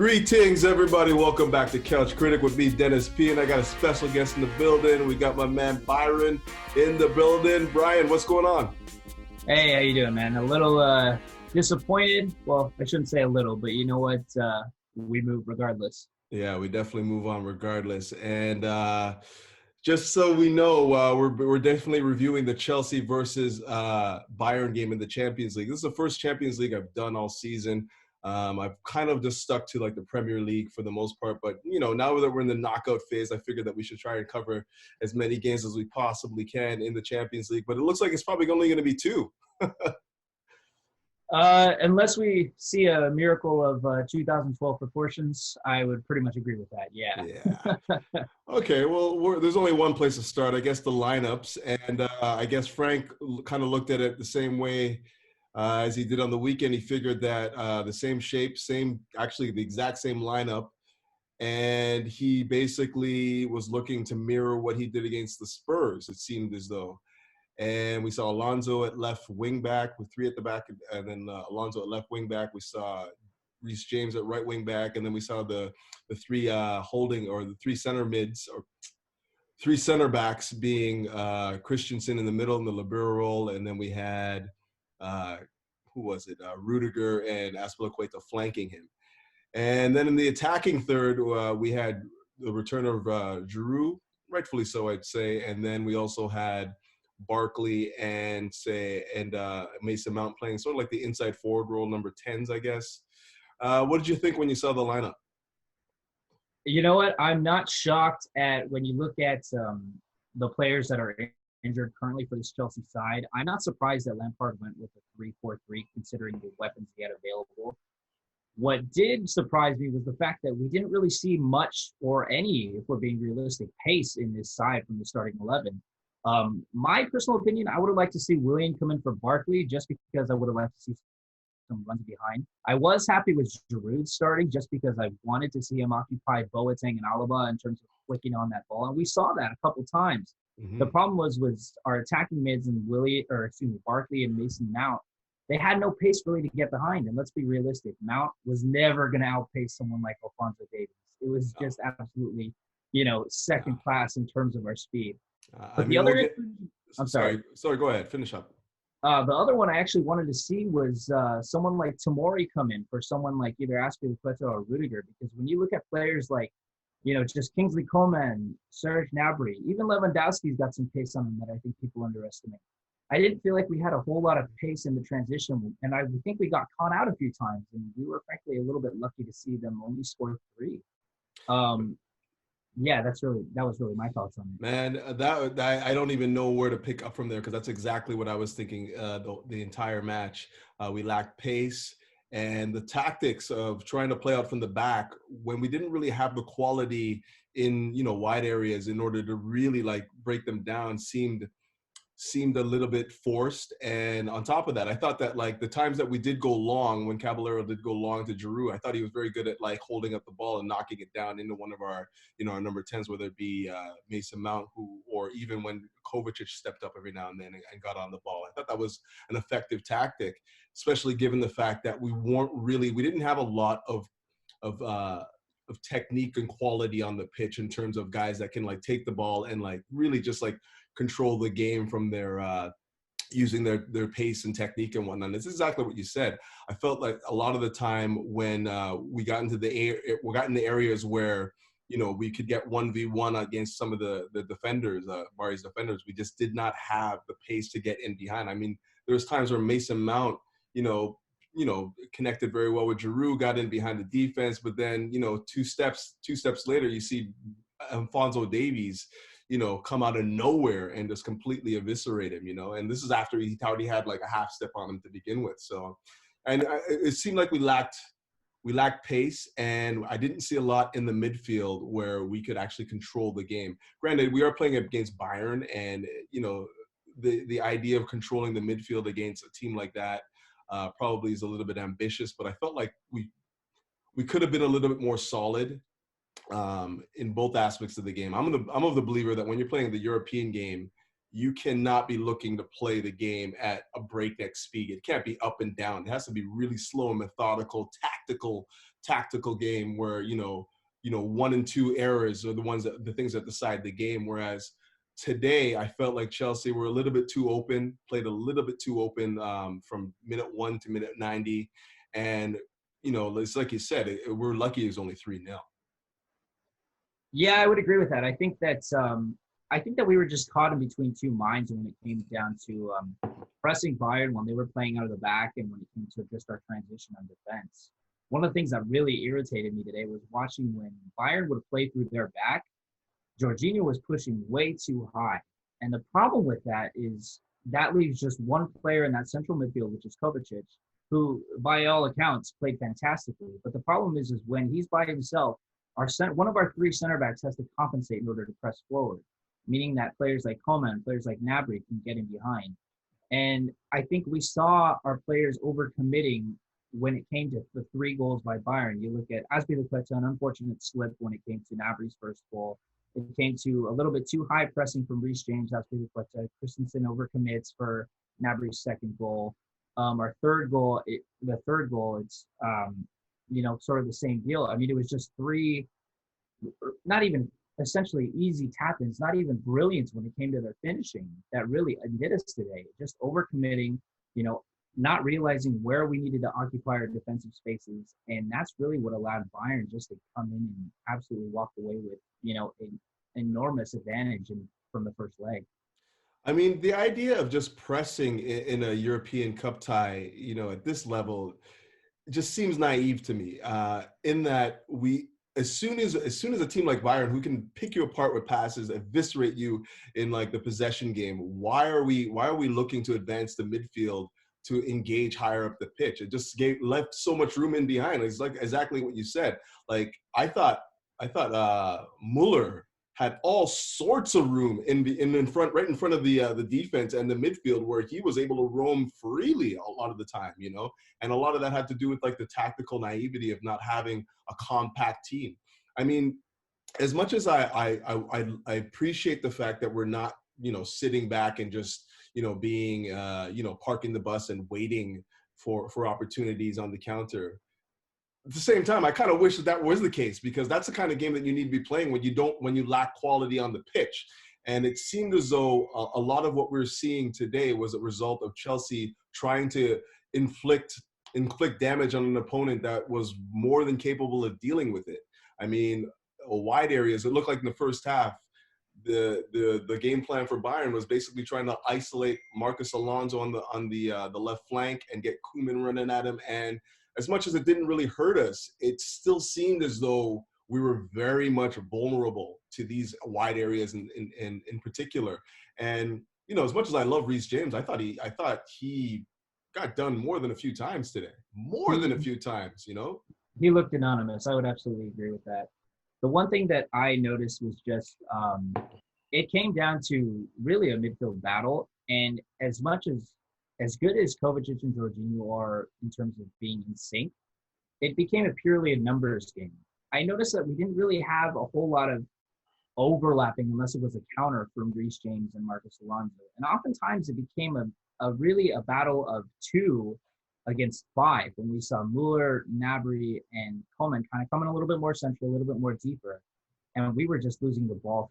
Greetings, everybody. Welcome back to Couch Critic with me, Dennis P. And I got a special guest in the building. We got my man Bryon in the building. Bryon, what's going on? Hey, how you doing, man? A little disappointed. Well, I shouldn't say a little, but you know what? We move regardless. Yeah, we definitely move on regardless. And just so we know, we're definitely reviewing the Chelsea versus Bayern game in the Champions League. This is the first Champions League I've done all season. I've kind of just stuck to like the Premier League for the most part, but now that we're in the knockout phase, I figured that we should try and cover as many games as we possibly can in the Champions League. But it looks like it's probably only going to be two. Unless we see a miracle of 2012 proportions, I would pretty much agree with that. Yeah. Okay, well, there's only one place to start, I guess, the lineups. And I guess Frank kind of looked at it the same way as he did on the weekend. He figured that the same shape, actually the exact same lineup. And he basically was looking to mirror what he did against the Spurs, it seemed as though. And we saw Alonso at left wing back with three at the back, and then Alonso at left wing back. We saw Reece James at right wing back, and then we saw the three the three center mids, or three center backs being Christensen in the middle in the libero role, and then we had Rudiger and Azpilicueta flanking him. And then in the attacking third, we had the return of Giroud, rightfully so, I'd say, and then we also had Barkley and Mason Mount playing sort of like the inside forward role, number 10s, I guess. What did you think when you saw the lineup? You know what? I'm not shocked when you look at the players that are injured currently for this Chelsea side. I'm not surprised that Lampard went with a 3-4-3 considering the weapons he had available. What did surprise me was the fact that we didn't really see much or any, if we're being realistic, pace in this side from the starting 11. My personal opinion, I would have liked to see Willian come in for Barkley just because I would have liked to see some runs behind. I was happy with Giroud starting just because I wanted to see him occupy Boateng and Alaba in terms of flicking on that ball, and we saw that a couple times. Mm-hmm. The problem was our attacking mids and Barkley and Mason Mount. They had no pace really to get behind, and let's be realistic. Mount was never going to outpace someone like Alphonso Davies. It was just absolutely, second class in terms of our speed. I'm sorry. Sorry, go ahead. Finish up. The other one I actually wanted to see was someone like Tomori come in for someone like either Azpilicueta or Rudiger, because when you look at players like, just Kingsley Coman, Serge Gnabry, even Lewandowski's got some pace on him that I think people underestimate. I didn't feel like we had a whole lot of pace in the transition, and I think we got caught out a few times, and we were frankly a little bit lucky to see them only score 3. Yeah, that was really my thoughts on it. Man, I don't even know where to pick up from there, because that's exactly what I was thinking the entire match. We lacked pace, and the tactics of trying to play out from the back when we didn't really have the quality in wide areas in order to really like break them down seemed a little bit forced. And on top of that, I thought that like the times that we did go long, when Caballero did go long to Giroud, I thought he was very good at like holding up the ball and knocking it down into one of our, our number 10s, whether it be Mason Mount, or even when Kovacic stepped up every now and then and got on the ball. I thought that was an effective tactic, especially given the fact that we didn't have a lot of technique and quality on the pitch in terms of guys that can like take the ball and like really just like control the game from their using their pace and technique and whatnot. It's exactly what you said. I felt like a lot of the time when we got into the areas where we could get 1v1 against some of the defenders, Bari's defenders, we just did not have the pace to get in behind. I mean, there was times where Mason Mount, connected very well with Giroud, got in behind the defense, but then two steps later, you see Alphonso Davies come out of nowhere and just completely eviscerate him, and this is after he already had like a half step on him to begin with. So, and it seemed like we lacked pace, and I didn't see a lot in the midfield where we could actually control the game. Granted, we are playing against Bayern, and the idea of controlling the midfield against a team like that probably is a little bit ambitious, but I felt like we could have been a little bit more solid in both aspects of the game. I'm of the believer that when you're playing the European game, you cannot be looking to play the game at a breakneck speed. It can't be up and down. It has to be really slow and methodical, tactical tactical game where, one and two errors are the things that decide the game. Whereas today, I felt like Chelsea were a little bit too open, played a little bit too open from minute 1 to minute 90. And, it's like you said, we're lucky it was only 3-0. Yeah, I would agree with that. I think that we were just caught in between two minds when it came down to pressing Bayern when they were playing out of the back, and when it came to just our transition on defense. One of the things that really irritated me today was watching when Bayern would play through their back, Jorginho was pushing way too high. And the problem with that is that leaves just one player in that central midfield, which is Kovacic, who, by all accounts, played fantastically. But the problem is when he's by himself, one of our three center backs has to compensate in order to press forward, meaning that players like Coman, players like Gnabry can get in behind. And I think we saw our players overcommitting when it came to the 3 goals by Bayern. You look at Azpilicueta, an unfortunate slip when it came to Gnabry's first goal. It came to a little bit too high pressing from Reece James, Azpilicueta. Christensen overcommits for Gnabry's second goal. Our third goal, it's sort of the same deal. I mean, it was just 3, not even essentially easy tap-ins, not even brilliance when it came to their finishing that really undid us today. Just overcommitting, not realizing where we needed to occupy our defensive spaces. And that's really what allowed Bayern just to come in and absolutely walk away with, an enormous advantage from the first leg. I mean, the idea of just pressing in a European Cup tie, at this level, just seems naive to me. In that as soon as a team like Bayern, who can pick you apart with passes, eviscerate you in like the possession game, why are we looking to advance the midfield to engage higher up the pitch? It just left so much room in behind. It's like exactly what you said. Like I thought Muller had all sorts of room in front, right in front of the defense and the midfield, where he was able to roam freely a lot of the time, and a lot of that had to do with like the tactical naivety of not having a compact team. I mean, as much as I appreciate the fact that we're not, sitting back and just, being, parking the bus and waiting for opportunities on the counter. At the same time, I kind of wish that was the case, because that's the kind of game that you need to be playing when you lack quality on the pitch. And it seemed as though a lot of what we're seeing today was a result of Chelsea trying to inflict damage on an opponent that was more than capable of dealing with it. I mean, wide areas, it looked like in the first half, the game plan for Bayern was basically trying to isolate Marcus Alonso on the left flank and get Koeman running at him. And as much as it didn't really hurt us, it still seemed as though we were very much vulnerable to these wide areas in particular. And, as much as I love Reece James, I thought he got done more than a few times today. More than a few times, He looked anonymous. I would absolutely agree with that. The one thing that I noticed was just it came down to really a midfield battle. And as good as Kovacic and Jorginho are in terms of being in sync, it became a numbers game. I noticed that we didn't really have a whole lot of overlapping unless it was a counter from Reece James and Marcus Alonso. And oftentimes it became a battle of 2 against 5 when we saw Muller, Gnabry, and Coman kind of coming a little bit more central, a little bit more deeper. And we were just losing the ball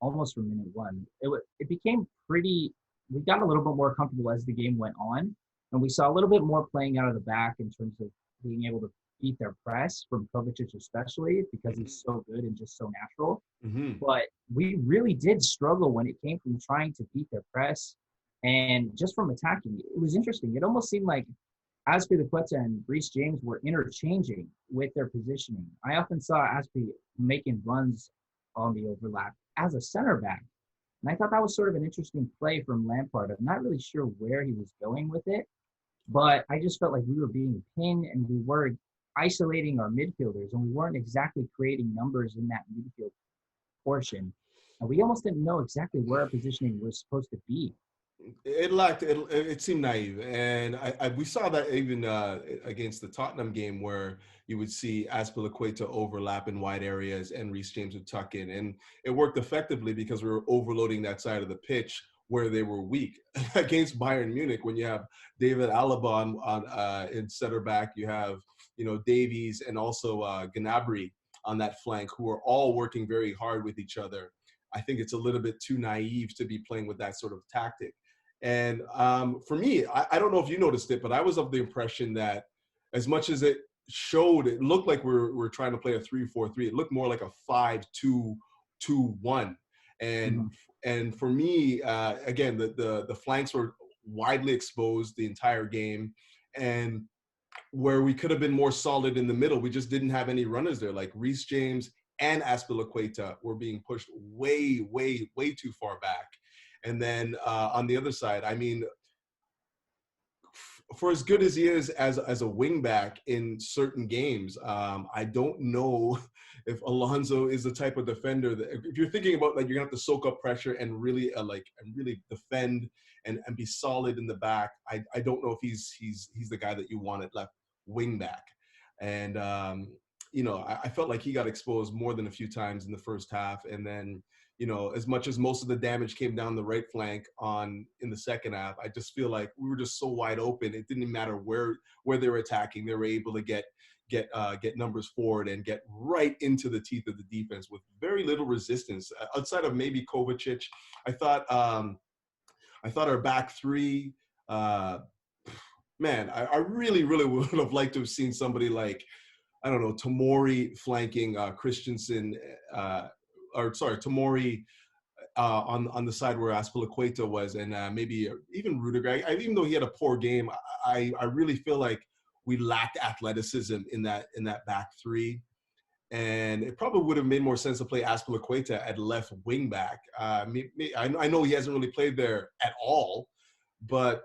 almost from minute 1. It became we got a little bit more comfortable as the game went on, and we saw a little bit more playing out of the back in terms of being able to beat their press from Kovacic, especially because he's so good and just so natural. Mm-hmm. But we really did struggle when it came from trying to beat their press and just from attacking. It was interesting. It almost seemed like Azpilicueta and Reece James were interchanging with their positioning. I often saw Azpi making runs on the overlap as a center back. And I thought that was sort of an interesting play from Lampard. I'm not really sure where he was going with it, but I just felt like we were being pinned and we were isolating our midfielders, and we weren't exactly creating numbers in that midfield portion. And we almost didn't know exactly where our positioning was supposed to be. It seemed naive, and we saw that even against the Tottenham game, where you would see Azpilicueta overlap in wide areas and Reece James would tuck in, and it worked effectively because we were overloading that side of the pitch where they were weak. Against Bayern Munich, when you have David Alaba in center back, you have Davies and also Gnabry on that flank, who are all working very hard with each other. I think it's a little bit too naive to be playing with that sort of tactic. And for me, I don't know if you noticed it, but I was of the impression that as much as it looked like we're trying to play a 3-4-3. It looked more like a 5-2-2-1. And Mm-hmm. and for me, again, the flanks were widely exposed the entire game, and where we could have been more solid in the middle, we just didn't have any runners there. Like Reece James and Azpilicueta were being pushed way, way, way too far back. And then on the other side, I mean, for as good as he is as a wingback in certain games, I don't know if Alonso is the type of defender that, if you're thinking about like you're gonna have to soak up pressure and really really defend and be solid in the back, I don't know if he's the guy that you want at left wingback. And I felt like he got exposed more than a few times in the first half, and then as much as most of the damage came down the right flank in the second half, I just feel like we were just so wide open. It didn't matter where they were attacking. They were able to get numbers forward and get right into the teeth of the defense with very little resistance. Outside of maybe Kovacic, I thought our back three, man, I really, really would have liked to have seen somebody like, I don't know, Tomori flanking Christensen, Tomori on the side where Azpilicueta was, and maybe even Rudiger. Even though he had a poor game, I really feel like we lacked athleticism in that back three, and it probably would have made more sense to play Azpilicueta at left wing back. I know he hasn't really played there at all, but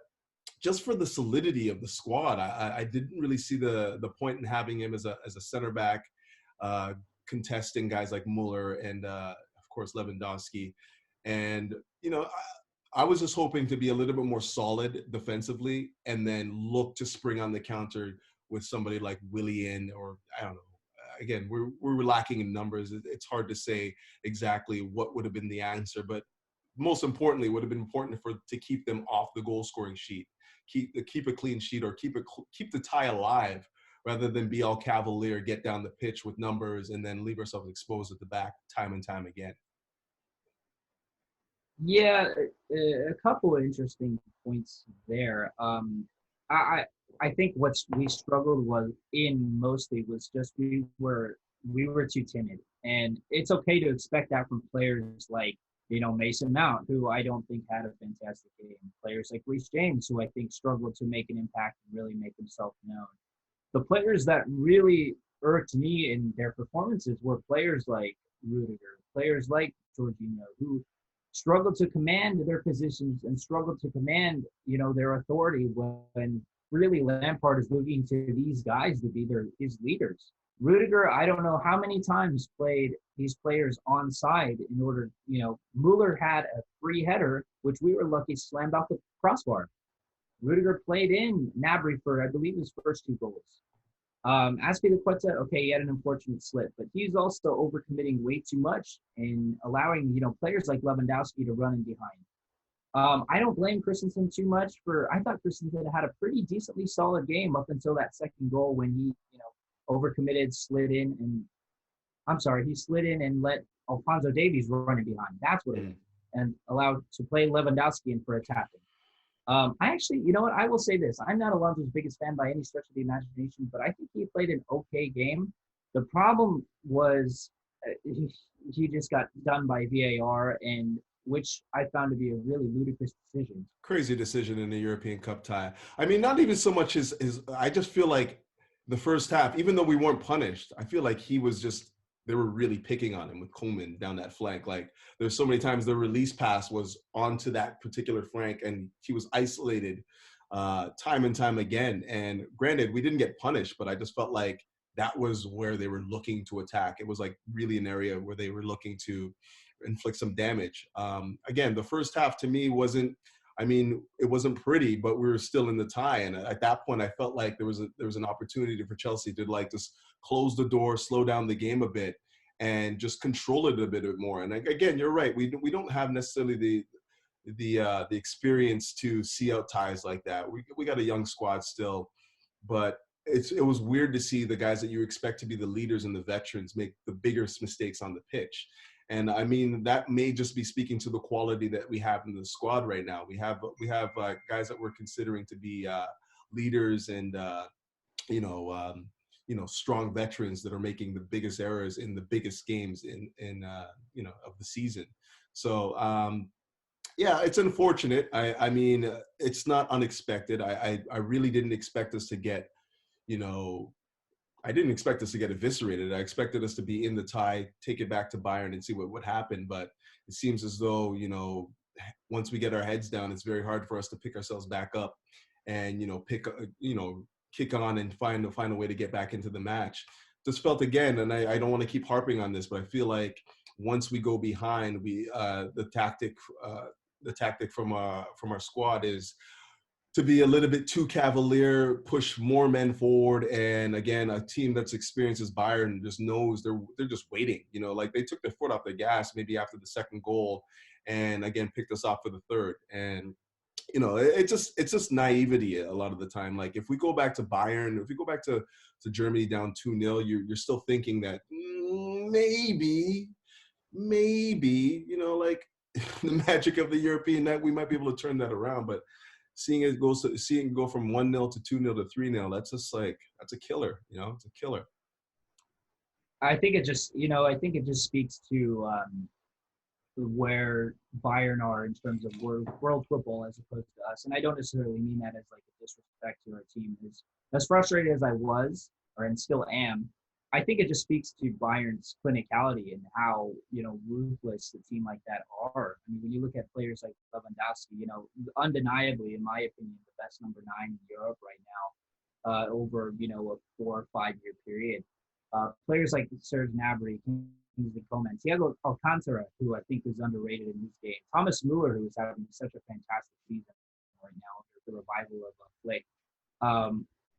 just for the solidity of the squad, I didn't really see the point in having him as a center back, contesting guys like Muller and of course Lewandowski. And I was just hoping to be a little bit more solid defensively, and then look to spring on the counter with somebody like Willian, or I don't know. Again, we're lacking in numbers. It's hard to say exactly what would have been the answer, but most importantly, would have been important to keep them off the goal scoring sheet, keep a clean sheet, or keep the tie alive, rather than be all cavalier, get down the pitch with numbers, and then leave ourselves exposed at the back time and time again. Yeah, a couple of interesting points there. I think we struggled mostly was just we were too timid, and it's okay to expect that from players like Mason Mount, who I don't think had a fantastic game. Players like Reece James, who I think struggled to make an impact and really make himself known. The players that really irked me in their performances were players like Rudiger, players like Jorginho, who struggled to command their positions and struggled to command, their authority when really Lampard is looking to these guys to be his leaders. Rudiger, I don't know how many times played these players onside in order, Muller had a free header, which we were lucky slammed off the crossbar. Rudiger played in Gnabry for, I believe, his first 2 goals. Azpilicueta, okay, he had an unfortunate slip, but he's also overcommitting way too much and allowing, players like Lewandowski to run in behind. I don't blame Christensen too much I thought Christensen had a pretty decently solid game up until that second goal when he, overcommitted, slid in and let Alphonso Davies run in behind. That's what it is. And allowed to play Lewandowski in for a tap-in. I actually, I will say this. I'm not Alonso's biggest fan by any stretch of the imagination, but I think he played an okay game. The problem was he just got done by VAR, and which I found to be a really ludicrous decision. Crazy decision in the European Cup tie. I mean, not even so much as I just feel like the first half, even though we weren't punished, I feel like they were really picking on him with Coleman down that flank. Like, there's so many times the release pass was onto that particular flank, and he was isolated time and time again. And granted, we didn't get punished, but I just felt like that was where they were looking to attack. It was like really an area where they were looking to inflict some damage. Again, the first half to me it wasn't pretty, but we were still in the tie. And at that point, I felt like there was an opportunity for Chelsea to like just close the door, slow down the game a bit, and just control it a bit more. And again, you're right. We don't have necessarily the experience to see out ties like that. We got a young squad still, but it was weird to see the guys that you expect to be the leaders and the veterans make the biggest mistakes on the pitch. And I mean, that may just be speaking to the quality that we have in the squad right now. We have guys that we're considering to be leaders and you know, strong veterans that are making the biggest errors in the biggest games in of the season. So yeah, it's unfortunate. I mean, it's not unexpected. I really didn't expect us to get, you know, I didn't expect us to get eviscerated. I expected us to be in the tie, take it back to Bayern and see what would happen. But it seems as though, once we get our heads down, it's very hard for us to pick ourselves back up and, kick on and find a way to get back into the match. Just felt again, and I don't want to keep harping on this, but I feel like once we go behind, the tactic from our squad is to be a little bit too cavalier, push more men forward, and again, a team that's experienced as Bayern just knows they're just waiting. Like they took their foot off the gas maybe after the second goal, and again picked us off for the third. And it's just naivety a lot of the time. Like if we go back to Bayern, if we go back to Germany down 2-0, you're still thinking that maybe, like the magic of the European night, we might be able to turn that around. But seeing it go from 1-0 to 2-0 to 3-0, that's a killer. It's a killer. I think it just speaks to where Bayern are in terms of world football as opposed to us. And I don't necessarily mean that as like a disrespect to our team. As frustrated as I was, and still am, I think it just speaks to Bayern's clinicality and how, ruthless a team like that are. I mean, when you look at players like Lewandowski, undeniably, in my opinion, the best number 9 in Europe right now, over, a 4 or 5 year period. Players like Serge Gnabry, Kingsley Coman, Thiago Alcantara, who I think is underrated in this game, Thomas Muller, who is having such a fantastic season right now, the revival of Flick.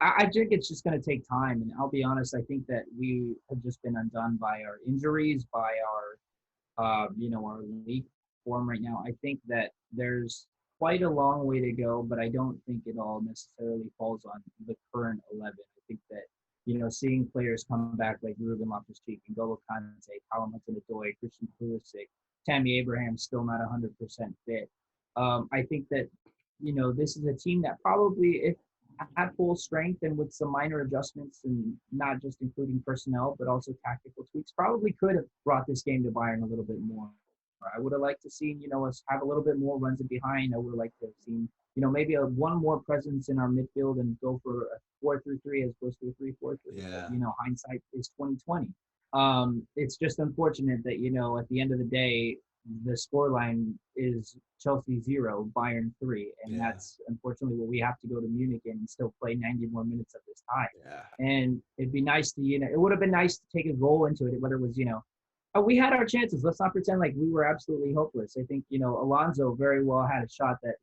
I think it's just going to take time, and I'll be honest, I think that we have just been undone by our injuries, by our league form right now. I think that there's quite a long way to go, but I don't think it all necessarily falls on the current 11. I think that seeing players come back like Ruben Loftus-Cheek, N'Golo Kante, Callum Hudson-Odoi, Christian Pulisic, Tammy Abraham still not 100% fit. I think that, this is a team that probably, if at full strength and with some minor adjustments and not just including personnel, but also tactical tweaks, probably could have brought this game to Bayern a little bit more. I would have liked to see, us have a little bit more runs in behind. I would have liked to have seen, maybe one more presence in our midfield and go for a 4-3-3 as opposed to a 3-4-3. Yeah. Hindsight is 2020. It's just unfortunate that, at the end of the day, the scoreline is Chelsea 0, Bayern 3, and that's unfortunately what we have to go to Munich and still play 90 more minutes of this tie. Yeah. And it'd be nice to, it would have been nice to take a goal into it, whether it was, we had our chances. Let's not pretend like we were absolutely hopeless. I think, Alonso very well had a shot that,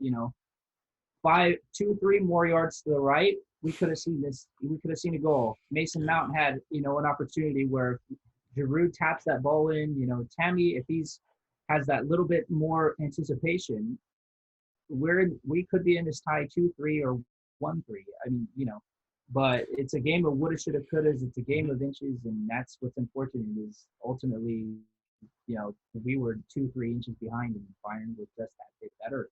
2-3 more yards to the right, we could have seen this. We could have seen a goal. Mason Mount had, an opportunity where Giroud taps that ball in. Tammy, if has that little bit more anticipation, we could be in this tie 2-3 or 1-3. I mean, but it's a game of woulda, shoulda, couldas. It's a game of inches, and that's what's unfortunate is ultimately, we were 2-3 inches behind, and Bayern was just that bit better.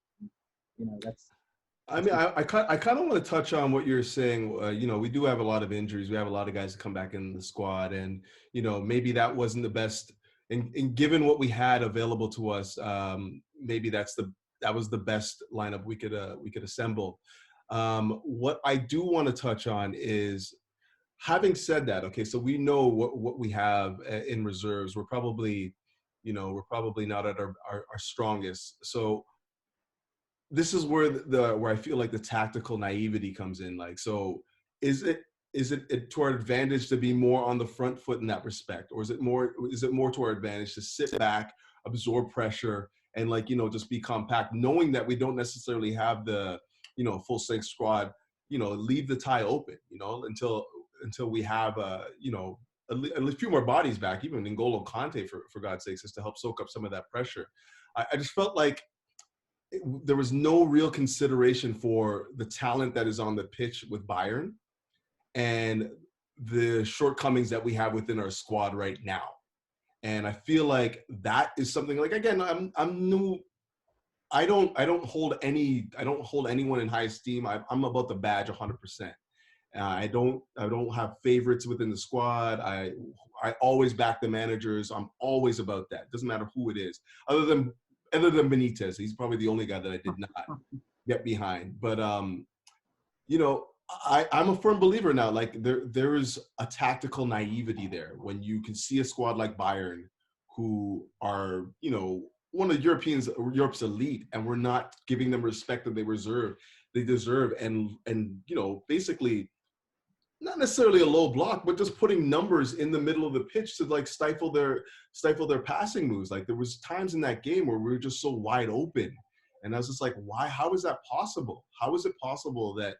That's. I mean, I kind of want to touch on what you're saying. We do have a lot of injuries. We have a lot of guys that come back in the squad, and maybe that wasn't the best. And given what we had available to us, maybe that was the best lineup we could assemble. What I do want to touch on is, having said that, okay, so we know what we have in reserves. We're probably not at our strongest. So this is where I feel like the tactical naivety comes in. Like, so is it to our advantage to be more on the front foot in that respect, or is it more to our advantage to sit back, absorb pressure, and just be compact, knowing that we don't necessarily have the full strength squad, leave the tie open, until we have a few more bodies back, even N'Golo Kante for God's sakes, just to help soak up some of that pressure. I just felt like there was no real consideration for the talent that is on the pitch with Bayern. and the shortcomings that we have within our squad right now. And I feel like that is something like, again, I'm new. I don't hold anyone in high esteem. I'm about the badge 100%. I don't have favorites within the squad. I always back the managers. I'm always about that. Doesn't matter who it is. Other than Benitez, he's probably the only guy that I did not get behind. But you know, I'm a firm believer now. Like there is a tactical naivety there when you can see a squad like Bayern, who are, you know, one of Europe's elite, and we're not giving them respect that they deserve, and you know, basically not necessarily a low block, but just putting numbers in the middle of the pitch to like stifle their passing moves. Like there was times in that game where we were just so wide open, and I was just like, why? How is that possible? How is it possible that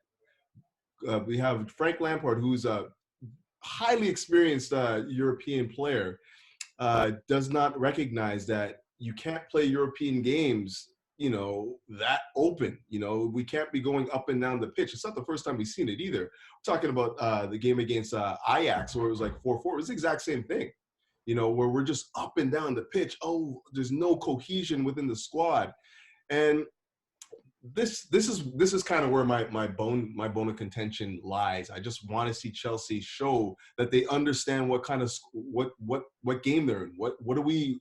we have Frank Lampard, who's a highly experienced European player, does not recognize that you can't play European games, you know, that open. You know, we can't be going up and down the pitch. It's not the first time we've seen it either. We're talking about the game against Ajax, where it was like 4-4. It was the exact same thing, you know, where we're just up and down the pitch. Oh, there's no cohesion within the squad. And this is kind of where my bone of contention lies. I just want to see Chelsea show that they understand what kind of what game they're in. What are we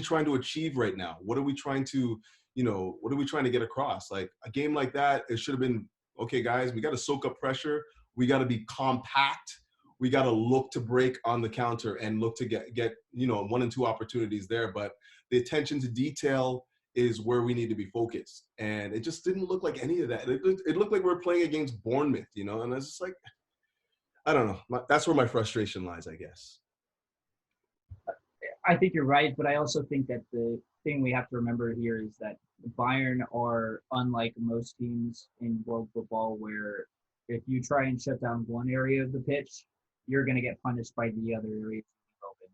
trying to achieve right now? What are we trying to get across? Like a game like that, it should have been, okay, guys, we got to soak up pressure. We got to be compact. We got to look to break on the counter and look to get you know, 1 and 2 opportunities there. But the attention to detail is where we need to be focused. And it just didn't look like any of that. It looked like we were playing against Bournemouth, you know, and it's just like, I don't know. That's where my frustration lies, I guess. I think you're right, but I also think that the thing we have to remember here is that Bayern are unlike most teams in world football, where if you try and shut down one area of the pitch, you're going to get punished by the other areas open.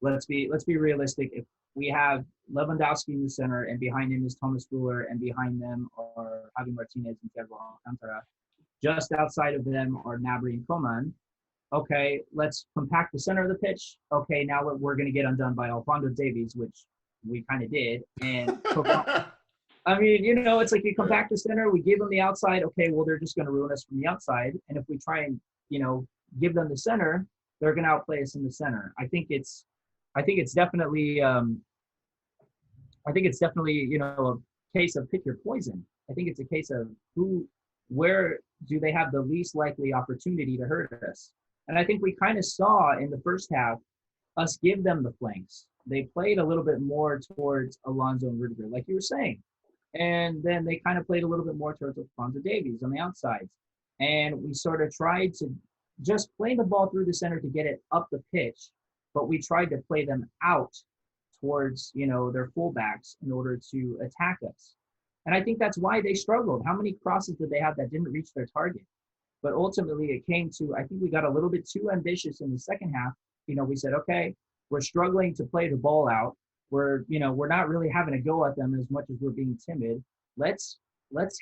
Let's be realistic. If we have Lewandowski in the center, and behind him is Thomas Müller, and behind them are Javi Martinez and Thiago Alcantara. Just outside of them are Gnabry and Coman. Okay, let's compact the center of the pitch. Okay, now we're going to get undone by Alphonso Davies, which we kind of did. And I mean, you know, it's like you compact the center, we give them the outside. Okay, well, they're just going to ruin us from the outside. And if we try and, you know, give them the center, they're going to outplay us in the center. I think it's definitely, you know, a case of pick your poison. I think it's a case of where do they have the least likely opportunity to hurt us? And I think we kind of saw in the first half us give them the flanks. They played a little bit more towards Alonso and Rudiger, like you were saying. And then they kind of played a little bit more towards Alphonso Davies on the outsides. And we sort of tried to just play the ball through the center to get it up the pitch, but we tried to play them out towards, you know, their fullbacks in order to attack us. And I think that's why they struggled. How many crosses did they have that didn't reach their target? But ultimately it came to, I think we got a little bit too ambitious in the second half. You know, we said, okay, we're struggling to play the ball out. We're not really having a go at them as much as we're being timid. Let's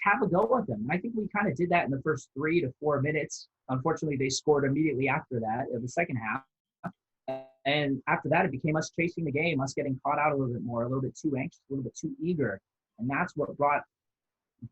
have a go at them. And I think we kind of did that in the first 3 to 4 minutes. Unfortunately, they scored immediately after that of the second half. And after that, it became us chasing the game, us getting caught out a little bit more, a little bit too anxious, a little bit too eager. And that's what brought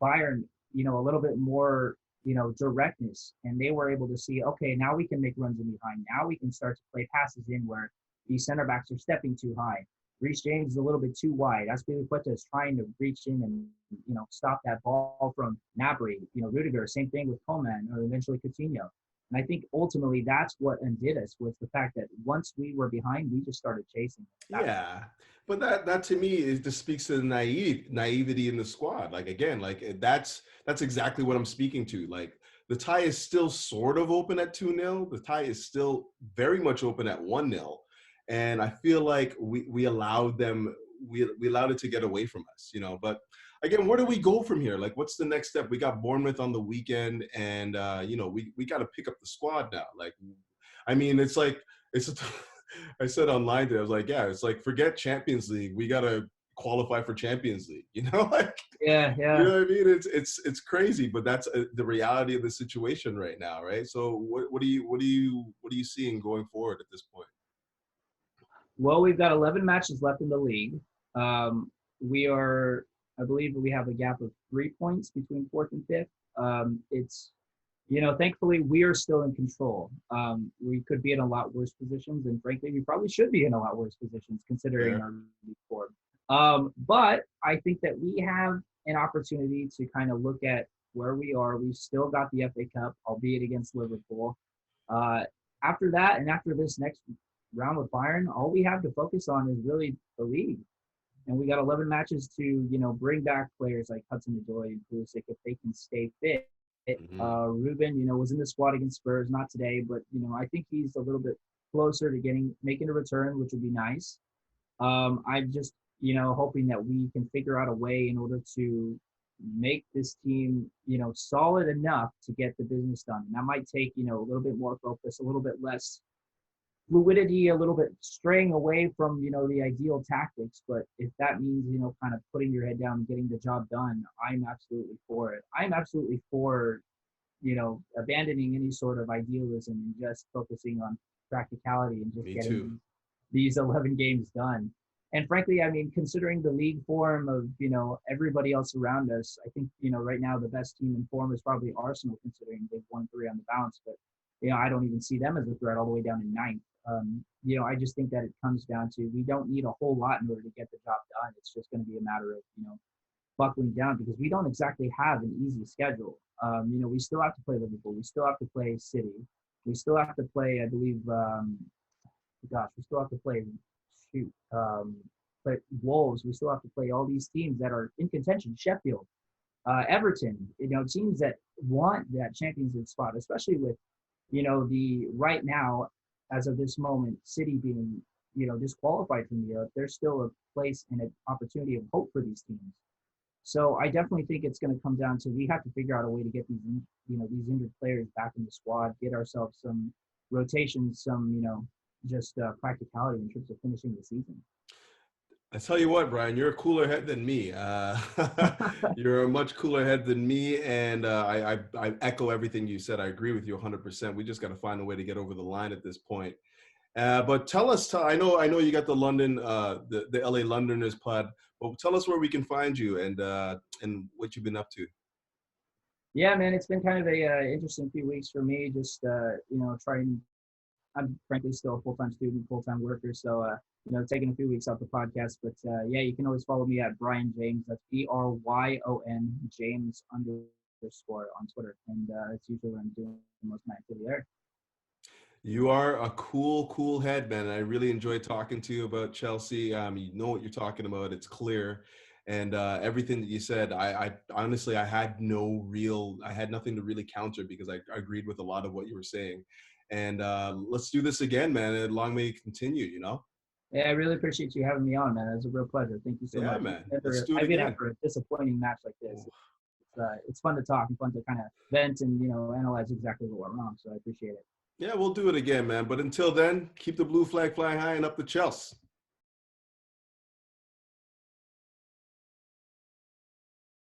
Bayern, you know, a little bit more, you know, directness. And they were able to see, okay, now we can make runs in behind. Now we can start to play passes in where these center backs are stepping too high. Reece James is a little bit too wide. Azpilicueta is trying to reach in and, you know, stop that ball from Gnabry. You know, Rudiger, same thing with Coman or eventually Coutinho. And I think ultimately that's what undid us, was the fact that once we were behind, we just started chasing. Yeah, but that to me just speaks to the naivety in the squad. Like, again, like that's exactly what I'm speaking to. Like, the tie is still sort of open at 2-0. The tie is still very much open at 1-0. And I feel like we allowed them, we allowed it to get away from us, you know. But again, where do we go from here? Like, what's the next step? We got Bournemouth on the weekend, and you know, we got to pick up the squad now. Like, I mean, I said online today, I was like, yeah, it's like, forget Champions League. We gotta qualify for Champions League. You know, like, Yeah, you yeah. know what I mean? It's crazy, but that's the reality of the situation right now, right? So what are you seeing going forward at this point? Well, we've got 11 matches left in the league. We are, I believe, we have a gap of 3 points between fourth and fifth. It's, thankfully, we are still in control. We could be in a lot worse positions, and frankly, we probably should be in a lot worse positions considering Fair. our league form. But I think that we have an opportunity to kind of look at where we are. We've still got the FA Cup, albeit against Liverpool. Uh, After that, and after this next round with Bayern, all we have to focus on is really the league. And we got 11 matches to, bring back players like Hudson-Odoi and Pulisic if they can stay fit. Hmm. Ruben, was in the squad against Spurs, not today, but, I think he's a little bit closer to making a return, which would be nice. I'm just, hoping that we can figure out a way in order to make this team, solid enough to get the business done. And that might take, a little bit more focus, a little bit less fluidity, a little bit straying away from, the ideal tactics. But if that means, kind of putting your head down and getting the job done, I'm absolutely for it. I'm absolutely for, abandoning any sort of idealism and just focusing on practicality and just Me too. getting these 11 games done. And frankly, I mean, considering the league form of, everybody else around us, I think, right now the best team in form is probably Arsenal, considering they've won 3 on the bounce. But, I don't even see them as a threat all the way down in ninth. I just think that it comes down to we don't need a whole lot in order to get the job done. It's just going to be a matter of, buckling down because we don't exactly have an easy schedule. We still have to play Liverpool. We still have to play City. We still have to play, I believe, we still have to play, shoot, play Wolves. We still have to play all these teams that are in contention. Sheffield, Everton, teams that want that Champions League spot, especially with, the right now, as of this moment, City being, disqualified from Europe, there's still a place and an opportunity of hope for these teams. So I definitely think it's going to come down to we have to figure out a way to get these injured players back in the squad, get ourselves some rotations, some, just practicality in terms of finishing the season. I tell you what, Brian, you're a cooler head than me. You're a much cooler head than me, and I echo everything you said. I agree with you 100%. We just got to find a way to get over the line at this point. But tell us, I know you got the London, the LA Londoners pod, but tell us where we can find you and what you've been up to. Yeah, man, it's been kind of a interesting few weeks for me. Just trying. I'm frankly still a full-time student, full-time worker, so taking a few weeks off the podcast. But yeah, you can always follow me at Bryon James. That's Bryon James _ on Twitter, and it's usually when I'm doing most of my activity there. You are a cool head, man. I really enjoyed talking to you about Chelsea. You know what you're talking about. It's clear. And everything that you said, I honestly, I had nothing to really counter because I agreed with a lot of what you were saying. And let's do this again, man. And long may it continue, Yeah, I really appreciate you having me on, man. It was a real pleasure. Thank you so Yeah, much. man. Let's do it I've been again. out for a disappointing match like this. It's fun to talk and fun to kind of vent and analyze exactly what went wrong. So I appreciate it. Yeah, we'll do it again, man. But until then, keep the blue flag flying high and up the Chelsea.